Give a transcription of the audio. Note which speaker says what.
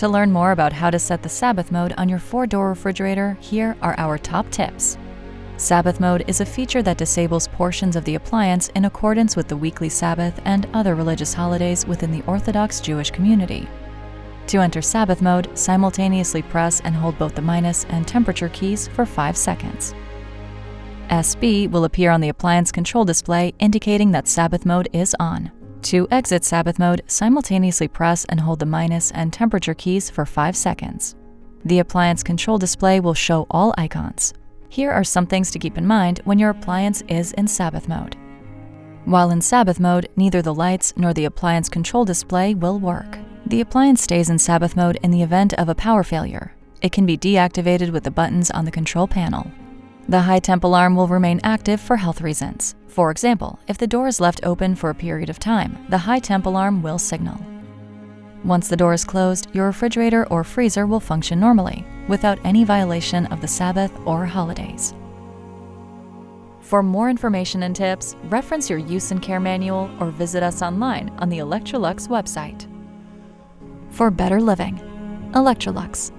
Speaker 1: To learn more about how to set the Sabbath mode on your 4-door refrigerator, here are our top tips. Sabbath mode is a feature that disables portions of the appliance in accordance with the weekly Sabbath and other religious holidays within the Orthodox Jewish community. To enter Sabbath mode, simultaneously press and hold both the minus and temperature keys for 5 seconds. SB will appear on the appliance control display indicating that Sabbath mode is on. To exit Sabbath mode, simultaneously press and hold the minus and temperature keys for 5 seconds. The appliance control display will show all icons. Here are some things to keep in mind when your appliance is in Sabbath mode. While in Sabbath mode, neither the lights nor the appliance control display will work. The appliance stays in Sabbath mode in the event of a power failure. It can be deactivated with the buttons on the control panel. The high temp alarm will remain active for health reasons. For example, if the door is left open for a period of time, the high temp alarm will signal. Once the door is closed, your refrigerator or freezer will function normally, without any violation of the Sabbath or holidays. For more information and tips, reference your use and care manual or visit us online on the Electrolux website. For better living, Electrolux.